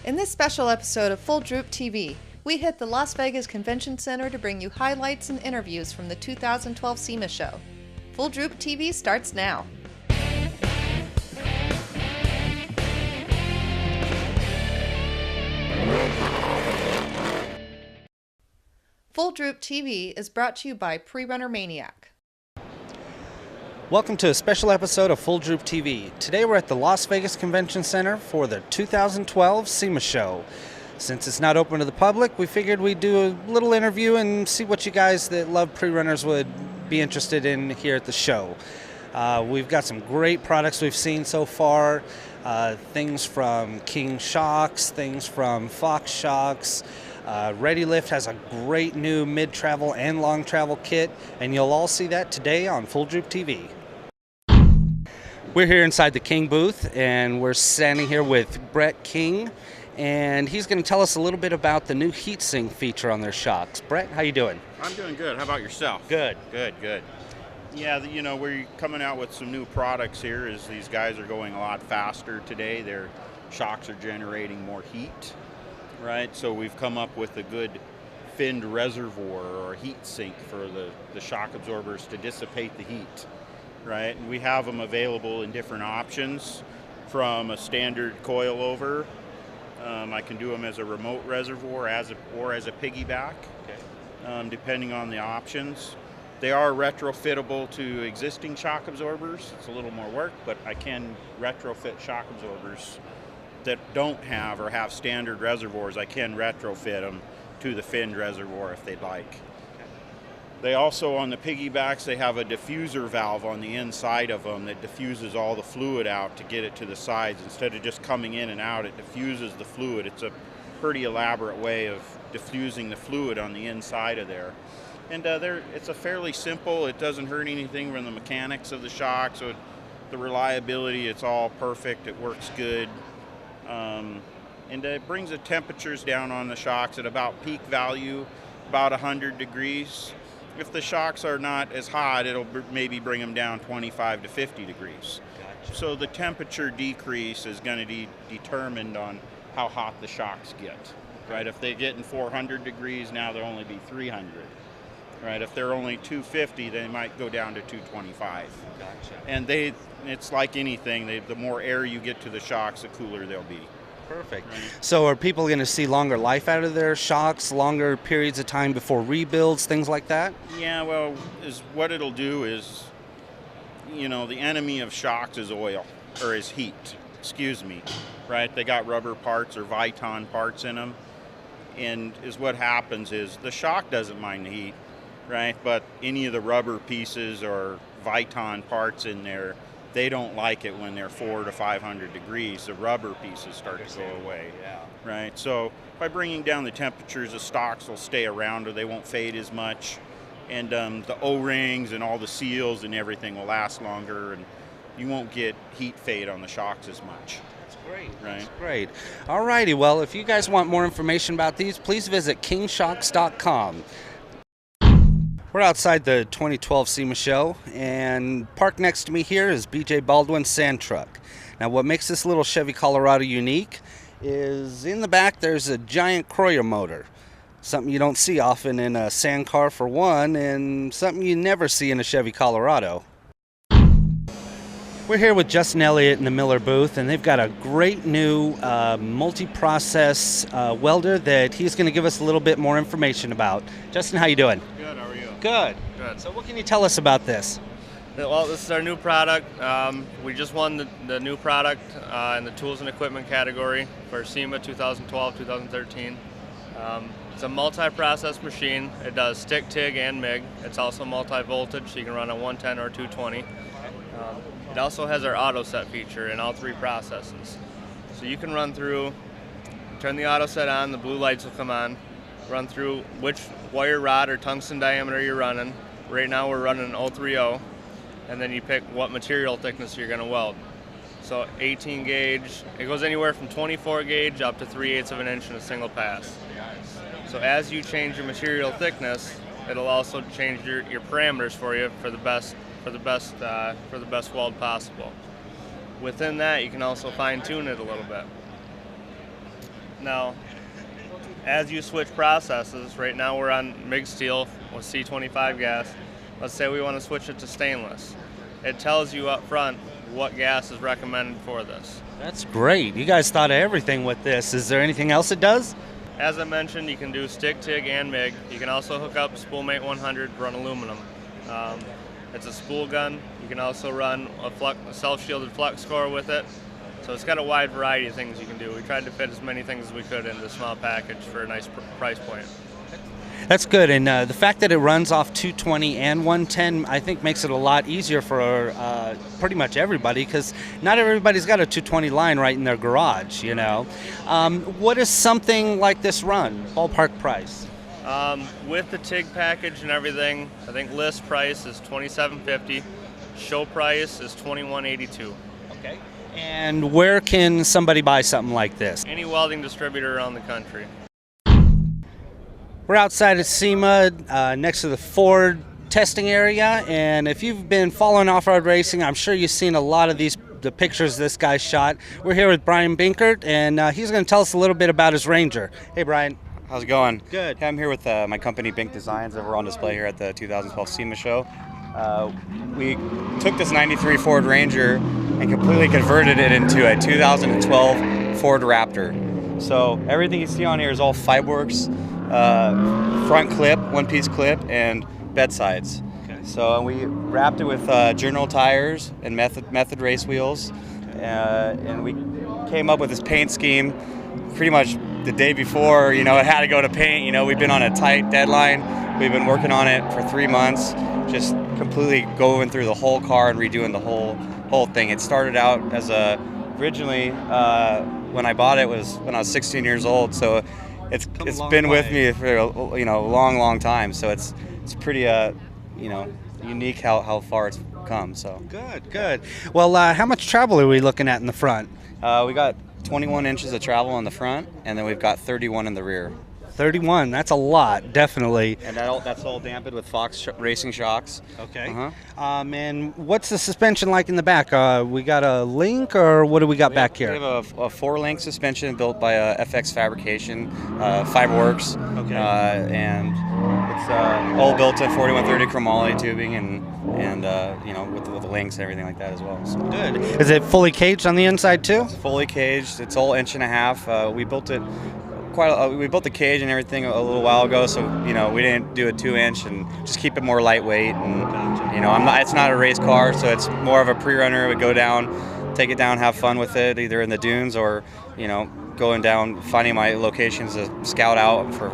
In this special episode of FullDroopTV, we hit the Las Vegas Convention Center to bring you highlights and interviews from the 2012 SEMA show. FullDroopTV starts now. FullDroopTV is brought to you by Prerunner Maniac. Welcome to a special episode of FullDroopTV. Today we're at the Las Vegas Convention Center for the 2012 SEMA show. Since it's not open to the public, we figured we'd do a little interview and see what you guys that love pre-runners would be interested in here at the show. We've got some great products we've seen so far. Things from King shocks, things from Fox shocks. ReadyLift has a great new mid-travel and long-travel kit, and you'll all see that today on FullDroopTV. We're here inside the King booth, and we're standing here with Brett King, and he's going to tell us a little bit about the new heatsink feature on their shocks. Brett, how you doing? I'm doing good. How about yourself? Good. Good. Yeah, we're coming out with some new products here as these guys are going a lot faster today. Their shocks are generating more heat, right? So we've come up with a good finned reservoir or heat sink for the shock absorbers to dissipate the heat. Right, and we have them available in different options, from a standard coil-over. I can do them as a remote reservoir or as a piggyback, depending on the options. They are retrofittable to existing shock absorbers. It's a little more work, but I can retrofit shock absorbers that don't have or have standard reservoirs. I can retrofit them to the finned reservoir if they'd like. They also, on the piggybacks, they have a diffuser valve on the inside of them that diffuses all the fluid out to get it to the sides. Instead of just coming in and out, it diffuses the fluid. It's a pretty elaborate way of diffusing the fluid on the inside of there. And it's a fairly simple, it doesn't hurt anything from the mechanics of the shock, so the reliability, it's all perfect, it works good. And it brings the temperatures down on the shocks at about peak value, about 100 degrees. If the shocks are not as hot, it'll maybe bring them down 25 to 50 degrees. Gotcha. So the temperature decrease is going to be determined on how hot the shocks get. Right? If they get in 400 degrees, now they'll only be 300. Right? If they're only 250, they might go down to 225. Gotcha. And it's like anything. The more air you get to the shocks, the cooler they'll be. Perfect. Right. So are people going to see longer life out of their shocks, longer periods of time before rebuilds, things like that? Yeah, well, what it'll do is, the enemy of shocks is oil, or is heat, right? They got rubber parts or Viton parts in them, and what happens is the shock doesn't mind the heat, right? But any of the rubber pieces or Viton parts in there, they don't like it when they're 400 to 500 degrees. The rubber pieces start to go away, right? So by bringing down the temperatures, the stocks will stay around or they won't fade as much. And the O-rings and all the seals and everything will last longer, and you won't get heat fade on the shocks as much. That's great. Right? That's great. All righty. Well, if you guys want more information about these, please visit kingshocks.com. We're outside the 2012 SEMA show, and parked next to me here is BJ Baldwin's sand truck. Now, what makes this little Chevy Colorado unique is in the back there's a giant Croyer motor, something you don't see often in a sand car for one, and something you never see in a Chevy Colorado. We're here with Justin Elliott in the Miller booth, and they've got a great new multi-process welder that he's going to give us a little bit more information about. Justin, how you doing? Good, how are you? Good. So what can you tell us about this? Well, this is our new product. We just won the new product in the tools and equipment category for SEMA 2012-2013. It's a multi-process machine. It does stick, TIG, and MIG. It's also multi-voltage, so you can run a 110 or 220. It also has our auto set feature in all three processes. So you can run through, turn the auto set on, the blue lights will come on, run through which wire rod or tungsten diameter you're running. Right now we're running an 030, and then you pick what material thickness you're going to weld. So 18 gauge, it goes anywhere from 24 gauge up to 3/8 of an inch in a single pass. So as you change your material thickness, it'll also change your parameters for you for the best weld possible. Within that, you can also fine tune it a little bit. Now, as you switch processes, right now we're on MIG steel with C25 gas. Let's say we want to switch it to stainless. It tells you up front what gas is recommended for this. That's great. You guys thought of everything with this. Is there anything else it does? As I mentioned, you can do stick, TIG, and MIG. You can also hook up Spoolmate 100, run aluminum. It's a spool gun. You can also run a self-shielded flux core with it. So it's got a wide variety of things you can do. We tried to fit as many things as we could into a small package for a nice price point. That's good, and the fact that it runs off 220 and 110, I think makes it a lot easier for pretty much everybody, because not everybody's got a 220 line right in their garage, you know. What does something like this run, ballpark price? With the TIG package and everything, I think list price is $27.50. Show price is $21.82. Okay. And where can somebody buy something like this? Any welding distributor around the country. We're outside at SEMA, next to the Ford testing area, and if you've been following off-road racing, I'm sure you've seen a lot of the pictures this guy shot. We're here with Brian Binkert, and he's going to tell us a little bit about his Ranger. Hey, Brian. How's it going? Good. Yeah, I'm here with my company, Bink Designs, that we're on display here at the 2012 SEMA show. We took this 93 Ford Ranger and completely converted it into a 2012 Ford Raptor. So everything you see on here is all Fiberworks, front clip, one-piece clip, and bedsides. Okay. So we wrapped it with Journal tires and method race wheels, and we came up with this paint scheme pretty much the day before. You know, it had to go to paint. You know, we've been on a tight deadline. We've been working on it for 3 months, just completely going through the whole car and redoing the whole thing. It started out as originally when I bought it was when I was 16 years old. So it's been with me for a long time. So it's pretty unique how far it's come. So Good. Well, how much travel are we looking at in the front? We got 21 inches of travel in the front, and then we've got 31 in the rear. 31, that's a lot, definitely. And that's all dampened with Fox racing shocks. Okay. Uh-huh. And what's the suspension like in the back? We got a link, or what do we got back here? We have a 4-link suspension built by FX Fabrication, Fiberworks. Okay. And it's all built in 4130 chromoly tubing, and with the links and everything like that as well. So. Good. Is it fully caged on the inside too? It's fully caged. It's all 1.5 inch. We built it we built the cage and everything a little while ago, so we didn't do a 2-inch and just keep it more lightweight. And it's not a race car, so it's more of a Prerunner. We go down, take it down, have fun with it, either in the dunes or going down, finding my locations to scout out for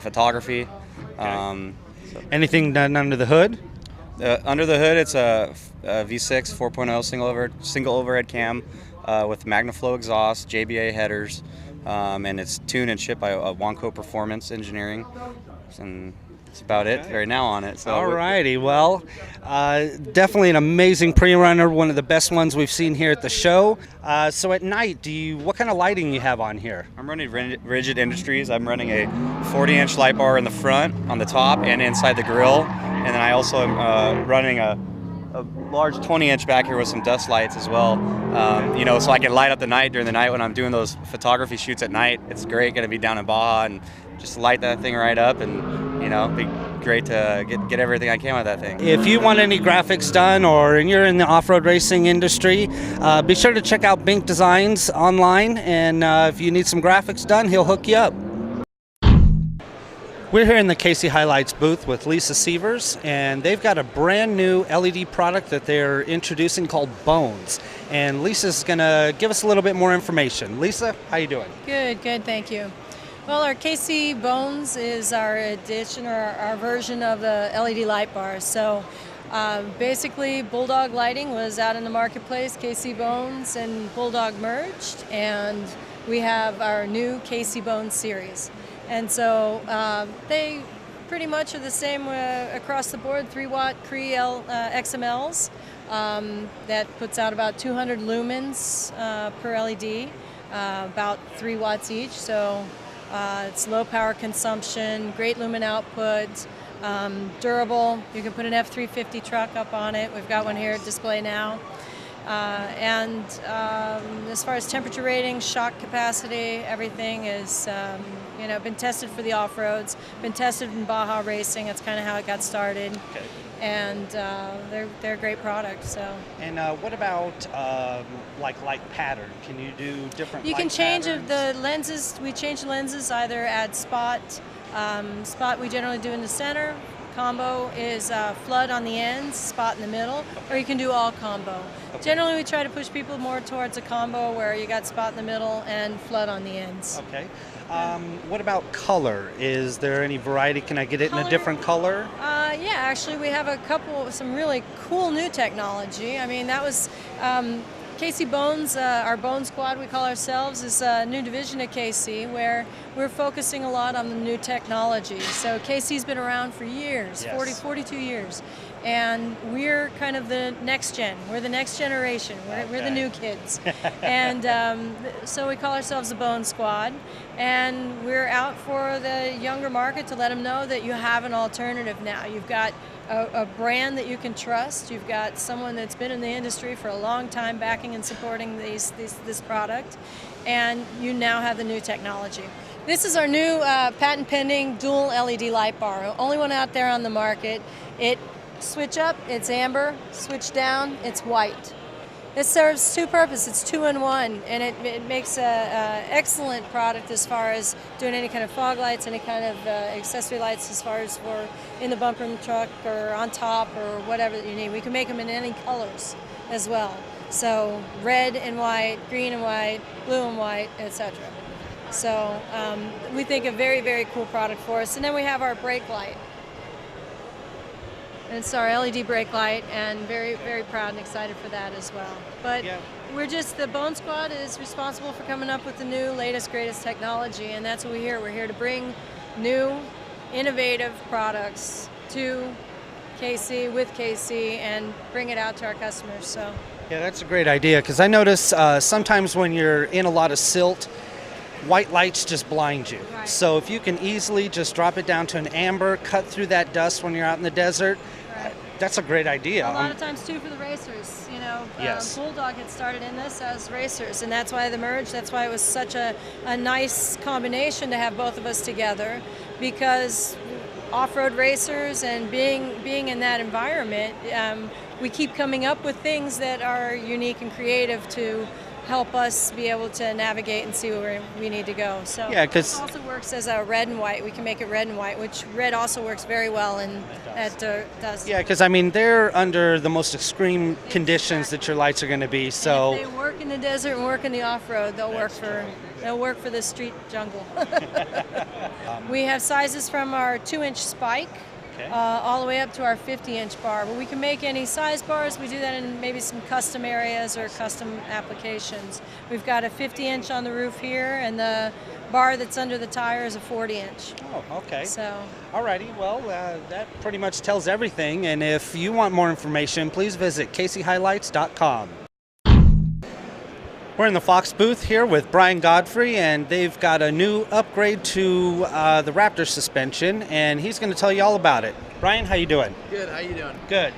photography. Okay. Anything done under the hood? Under the hood, it's a V6 4.0 single overhead cam with MagnaFlow exhaust, JBA headers. And it's tuned and shipped by Wanco Performance Engineering, and that's about it right now on it. So alrighty, well, definitely an amazing Prerunner, one of the best ones we've seen here at the show. So at night, what kind of lighting you have on here? I'm running Rigid Industries. I'm running a 40-inch light bar in the front, on the top, and inside the grill, and then I also am running a large 20-inch back here with some dust lights as well, so I can light up the night during the night when I'm doing those photography shoots at night. It's great going to be down in Baja and just light that thing right up, and be great to get everything I can with that thing. If you want any graphics done, or you're in the off-road racing industry, be sure to check out Bink Designs online, and if you need some graphics done, he'll hook you up. We're here in the KCHilites booth with Lisa Sievers, and they've got a brand new LED product that they're introducing called Bones. And Lisa's going to give us a little bit more information. Lisa, how you doing? Good, thank you. Well, our KC Bones is our addition, or our version of the LED light bar. So basically, Bulldog Lighting was out in the marketplace, KC Bones and Bulldog merged, and we have our new KC Bones series. And so they pretty much are the same across the board, 3-watt Cree XMLs that puts out about 200 lumens per LED, about 3 watts each. So it's low power consumption, great lumen output, durable. You can put an F350 truck up on it. We've got one here at display now. And as far as temperature rating, shock capacity, everything is been tested for the off-roads, been tested in Baja racing. That's kind of how it got started. Okay. And they're a great product. So. And what about like light pattern? Can you do different? You light can change patterns? the lenses. We change the lenses either at spot. Spot we generally do in the center. Combo is flood on the ends, spot in the middle, or you can do all combo. Okay. Generally, we try to push people more towards a combo where you got spot in the middle and flood on the ends. Okay. What about color? Is there any variety? Can I get it in a different color? Yeah, actually, we have some really cool new technology. I mean, that was KC Bones, our Bone Squad, we call ourselves, is a new division of KC where we're focusing a lot on the new technology. So KC's been around for years, Yes. 42 years. And we're kind of the next gen. We're the next generation. We're the new kids. And so we call ourselves the Bone Squad. And we're out for the younger market to let them know that you have an alternative now. You've got a brand that you can trust. You've got someone that's been in the industry for a long time backing and supporting this product. And you now have the new technology. This is our new patent pending dual LED light bar. Only one out there on the market. It switch up, it's amber. Switch down, it's white. It serves two purposes. It's 2-in-1, and it makes a excellent product as far as doing any kind of fog lights, any kind of accessory lights as far as for in the bumper of the truck or on top or whatever that you need. We can make them in any colors as well. So red and white, green and white, blue and white, etc. So we think a very, very cool product for us. And then we have our brake light. It's our LED brake light, and very, very proud and excited for that as well. But we're just, the Bone Squad is responsible for coming up with the new, latest, greatest technology, and that's what we're here. We're here to bring new, innovative products to KC, with KC, and bring it out to our customers. So. Yeah, that's a great idea, because I notice sometimes when you're in a lot of silt, white lights just blind you. Right. So if you can easily just drop it down to an amber, cut through that dust when you're out in the desert, that's a great idea. A lot of times too for the racers, Yes. Bulldog had started in this as racers, and that's why they merged. That's why it was such a nice combination to have both of us together, because off-road racers and being in that environment, we keep coming up with things that are unique and creative to help us be able to navigate and see where we need to go. So Yeah, it also works as a red and white. We can make it red and white, which red also works very well at dust. Yeah, because I mean they're under the most extreme conditions that your lights are going to be. So And if they work in the desert and work in the off-road, they'll work for the street jungle. We have sizes from our 2-inch spike. Okay. All the way up to our 50-inch bar. But we can make any size bars. We do that in maybe some custom areas or custom applications. We've got a 50-inch on the roof here, and the bar that's under the tire is a 40-inch. Oh, okay. So. Alrighty, well, that pretty much tells everything. And if you want more information, please visit KCHilites.com. We're in the Fox booth here with Brian Godfrey, and they've got a new upgrade to the Raptor suspension, and he's going to tell you all about it. Brian, how you doing? Good, how you doing? Good.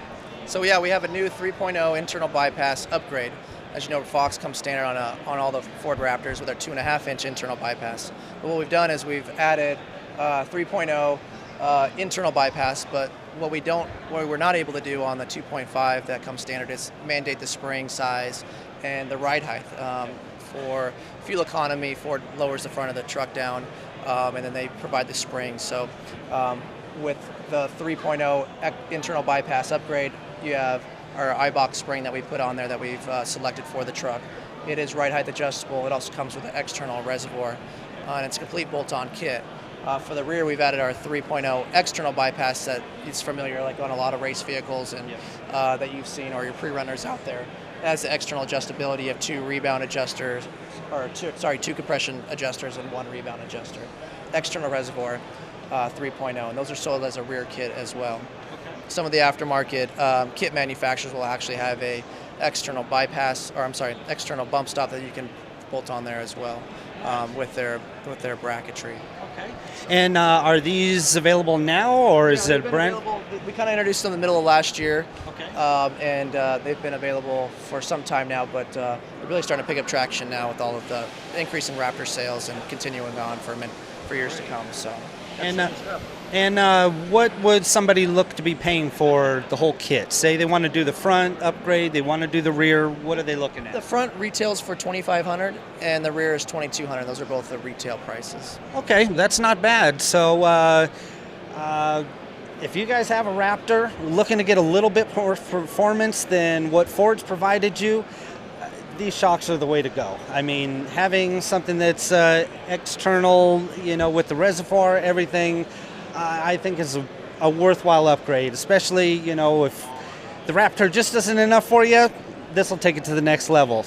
So yeah, we have a new 3.0 internal bypass upgrade. As you know, Fox comes standard on all the Ford Raptors with our 2.5-inch internal bypass. But what we've done is we've added 3.0 internal bypass, but what we're not able to do on the 2.5 that comes standard is mandate the spring size and the ride height. For fuel economy, Ford lowers the front of the truck down, and then they provide the spring. So with the 3.0 internal bypass upgrade, you have our iBox spring that we put on there that we've selected for the truck. It is ride height adjustable. It also comes with an external reservoir, and it's a complete bolt-on kit. For the rear, we've added our 3.0 external bypass that is familiar like on a lot of race vehicles and that you've seen, or your Prerunners out there. It has the external adjustability of two rebound adjusters, or two compression adjusters and one rebound adjuster. External reservoir 3.0, and those are sold as a rear kit as well. Some of the aftermarket kit manufacturers will actually have a external bump stop that you can bolt on there as well with their bracketry. Okay. And are these available now, or is it brand? We kind of introduced them in the middle of last year. Okay. And they've been available for some time now, but they're really starting to pick up traction now with all of the increasing Raptor sales and continuing on for years to come. So. And what would somebody look to be paying for the whole kit? Say they want to do the front upgrade, they want to do the rear. What are they looking at? The front retails for $2,500, and the rear is $2,200. Those are both the retail prices. Okay, that's not bad. So if you guys have a Raptor looking to get a little bit more performance than what Ford's provided you, these shocks are the way to go. I mean, having something that's external, with the reservoir, everything, I think is a worthwhile upgrade, especially, if the Raptor just isn't enough for you, this will take it to the next level.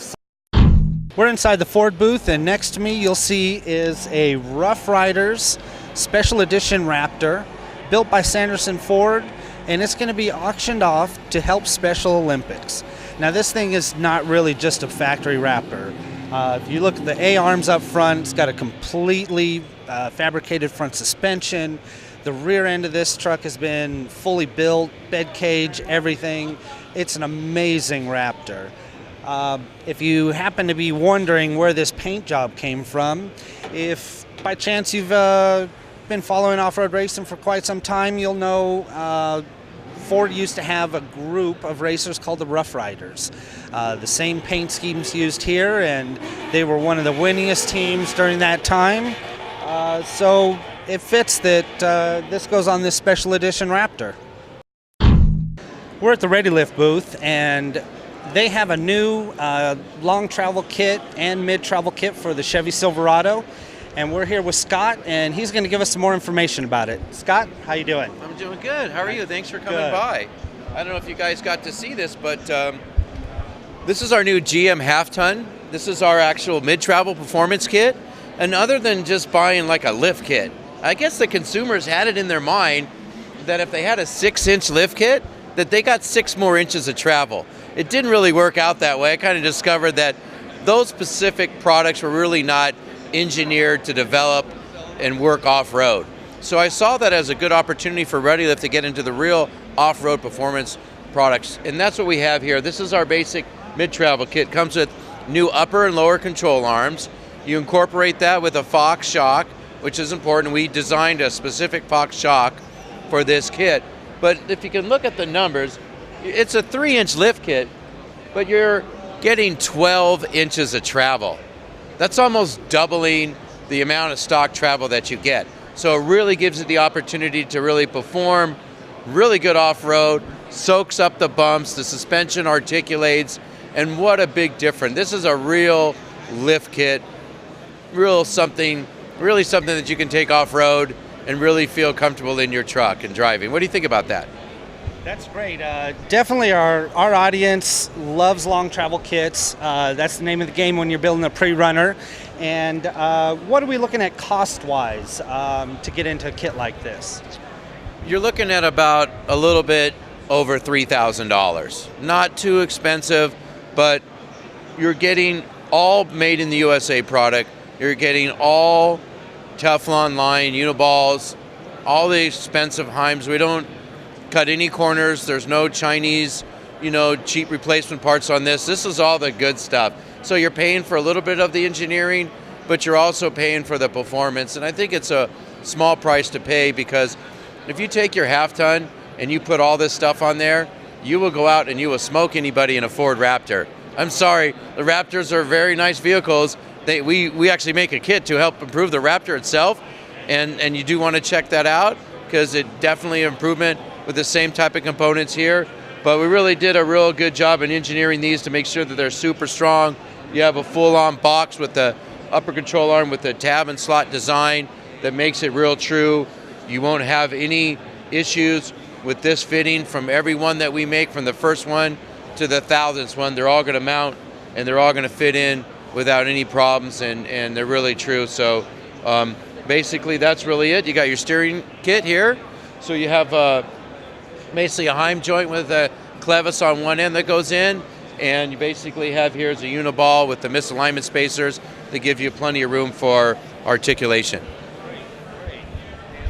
We're inside the Ford booth, and next to me you'll see is a Rough Riders Special Edition Raptor built by Sanderson Ford, and it's going to be auctioned off to help Special Olympics. Now, this thing is not really just a factory Raptor. If you look at the A-arms up front, it's got a completely fabricated front suspension. The rear end of this truck has been fully built, bed cage, everything. It's an amazing Raptor. If you happen to be wondering where this paint job came from, if by chance you've been following off-road racing for quite some time, you'll know Ford used to have a group of racers called the Rough Riders. The same paint schemes used here, and they were one of the winningest teams during that time. So it fits that this goes on this special edition Raptor. We're at the ReadyLift booth, and they have a new long travel kit and mid travel kit for the Chevy Silverado. And we're here with Scott, and he's going to give us some more information about it. Scott, how you doing? I'm doing good. How are you? Thanks for coming by. I don't know if you guys got to see this, but this is our new GM half-ton. This is our actual mid-travel performance kit. And other than just buying like a lift kit, I guess the consumers had it in their mind that if they had a 6-inch lift kit, that they got 6 more inches of travel. It didn't really work out that way. I kind of discovered that those specific products were really not engineered to develop and work off-road. So I saw that as a good opportunity for ReadyLift to get into the real off-road performance products. And that's what we have here. This is our basic mid-travel kit. Comes with new upper and lower control arms. You incorporate that with a Fox shock, which is important. We designed a specific Fox shock for this kit. But if you can look at the numbers, it's a 3-inch lift kit, but you're getting 12 inches of travel. That's almost doubling the amount of stock travel that you get. So it really gives you the opportunity to really perform really good off-road, soaks up the bumps, the suspension articulates, and what a big difference. This is a real lift kit, really something that you can take off-road and really feel comfortable in your truck and driving. What do you think about that? That's great. Definitely our audience loves long travel kits. That's the name of the game when you're building a Prerunner. And what are we looking at cost-wise to get into a kit like this? You're looking at about a little bit over $3,000. Not too expensive, but you're getting all made in the USA product. You're getting all Teflon line, uniballs, all the expensive Heims. We don't cut any corners. There's no Chinese, cheap replacement parts on this. This is all the good stuff. So you're paying for a little bit of the engineering, but you're also paying for the performance. And I think it's a small price to pay, because if you take your half-ton and you put all this stuff on there, you will go out and you will smoke anybody in a Ford Raptor. I'm sorry, the Raptors are very nice vehicles. We actually make a kit to help improve the Raptor itself, and you do want to check that out, because it definitely improvement with the same type of components here. But we really did a real good job in engineering these to make sure that they're super strong. You have a full-on box with the upper control arm with the tab and slot design that makes it real true. You won't have any issues with this fitting from every one that we make, from the first one to the 1,000th one. They're all going to mount and they're all going to fit in without any problems, and they're really true. So basically that's really it. You got your steering kit here. So you have basically a Heim joint with a clevis on one end that goes in, And you basically have here is a uniball with the misalignment spacers that give you plenty of room for articulation.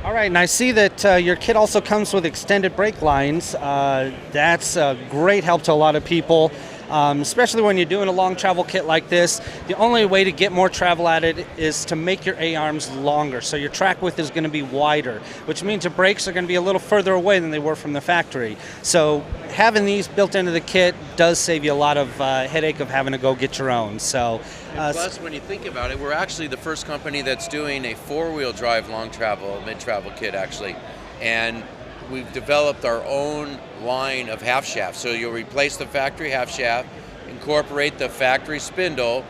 All right, and I see that your kit also comes with extended brake lines. That's a great help to a lot of people, especially when you're doing a long travel kit like this. The only way to get more travel at it is to make your A-arms longer, so your track width is going to be wider, which means your brakes are going to be a little further away than they were from the factory. So having these built into the kit does save you a lot of headache of having to go get your own. So. And plus, when you think about it, we're actually the first company that's doing a four-wheel drive long travel, mid-travel kit actually. And we've developed our own line of half shafts. So you'll replace the factory half shaft, incorporate the factory spindle,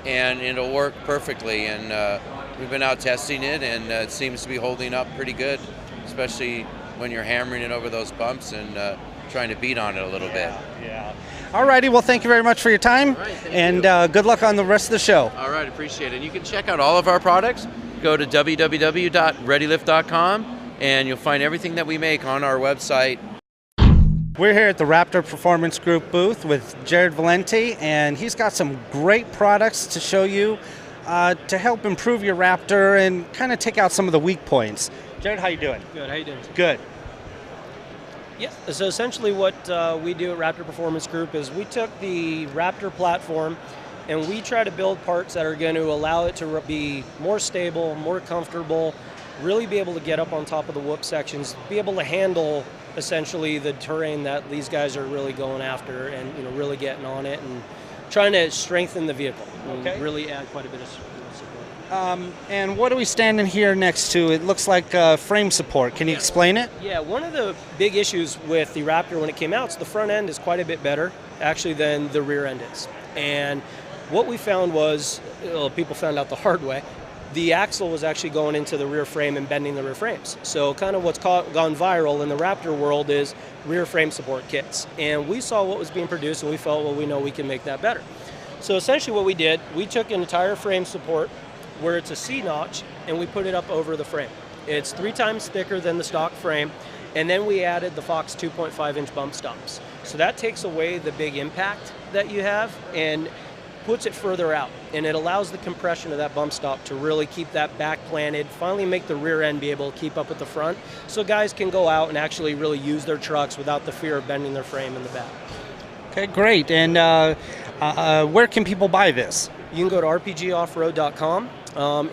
and it'll work perfectly. And we've been out testing it, and it seems to be holding up pretty good, especially when you're hammering it over those bumps and trying to beat on it a little bit. Yeah. All righty, well, thank you very much for your time, and good luck on the rest of the show. All right, appreciate it. And you can check out all of our products. Go to www.readylift.com, and you'll find everything that we make on our website. We're here at the Raptor Performance Group booth with Jared Valenti, and he's got some great products to show you to help improve your Raptor and kind of take out some of the weak points. Jared, how you doing? Good, how you doing? Good. Yeah, so essentially what we do at Raptor Performance Group is we took the Raptor platform and we try to build parts that are going to allow it to be more stable, more comfortable, really be able to get up on top of the whoop sections, be able to handle essentially the terrain that these guys are really going after, and really getting on it and trying to strengthen the vehicle and really add quite a bit of support. And what are we standing here next to? It looks like frame support. Can you explain it? Yeah, one of the big issues with the Raptor when it came out is the front end is quite a bit better actually than the rear end is. And what we found was, people found out the hard way, the axle was actually going into the rear frame and bending the rear frames. So kind of what's gone viral in the Raptor world is rear frame support kits. And we saw what was being produced and we felt, well, we know we can make that better. So essentially what we did, we took an entire frame support where it's a C-notch, and we put it up over the frame. It's 3 times thicker than the stock frame, and then we added the Fox 2.5-inch bump stops. So that takes away the big impact that you have and puts it further out, and it allows the compression of that bump stop to really keep that back planted, finally make the rear end be able to keep up with the front, so guys can go out and actually really use their trucks without the fear of bending their frame in the back. Okay, great. And where can people buy this? You can go to rpgoffroad.com.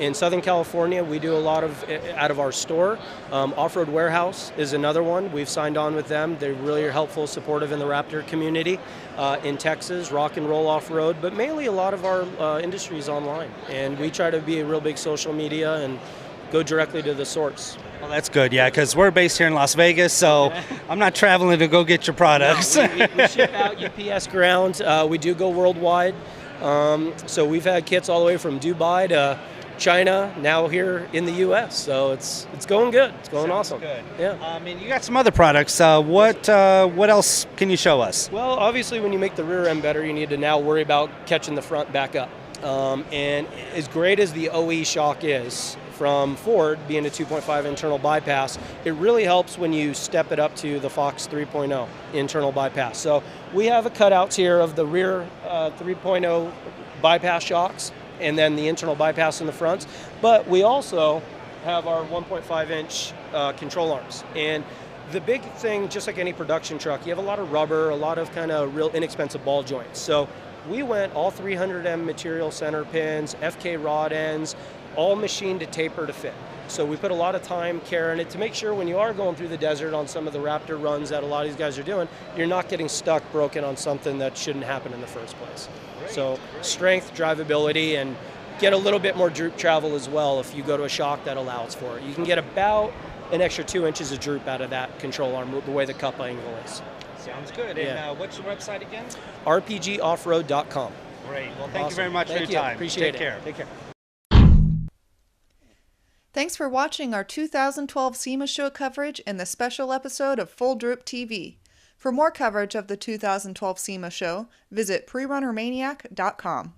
In Southern California, we do a lot of out of our store. Off-Road Warehouse is another one. We've signed on with them. They really are helpful, supportive in the Raptor community. In Texas, Rock and Roll Off-Road, but mainly a lot of our industry is online. And we try to be a real big social media and go directly to the source. Well, that's good, yeah, because we're based here in Las Vegas, so I'm not traveling to go get your products. No, we ship out UPS ground. We do go worldwide. So we've had kits all the way from Dubai to China, now here in the U.S. So it's going good. It's going awesome. Good. Yeah. And you got some other products. What else can you show us? Well, obviously, when you make the rear end better, you need to now worry about catching the front back up. And as great as the OE shock is from Ford, being a 2.5 internal bypass, it really helps when you step it up to the Fox 3.0 internal bypass. So we have cutouts here of the rear 3.0 bypass shocks and then the internal bypass in the fronts. But we also have our 1.5-inch control arms. And the big thing, just like any production truck, you have a lot of rubber, a lot of kind of real inexpensive ball joints. So we went all 300M material center pins, FK rod ends, all machined to taper to fit. So we put a lot of time, care in it to make sure when you are going through the desert on some of the Raptor runs that a lot of these guys are doing, you're not getting stuck broken on something that shouldn't happen in the first place. So strength, drivability, and get a little bit more droop travel as well if you go to a shock that allows for it. You can get about an extra 2 inches of droop out of that control arm, the way the cup angle is. Sounds good. Yeah. And what's your website again? rpgoffroad.com. Great. Well, thank you very much for your time. Appreciate Take it. care. Take care. Thanks for watching our 2012 SEMA show coverage and the special episode of FullDroopTV. For more coverage of the 2012 SEMA show, visit PrerunnerManiac.com.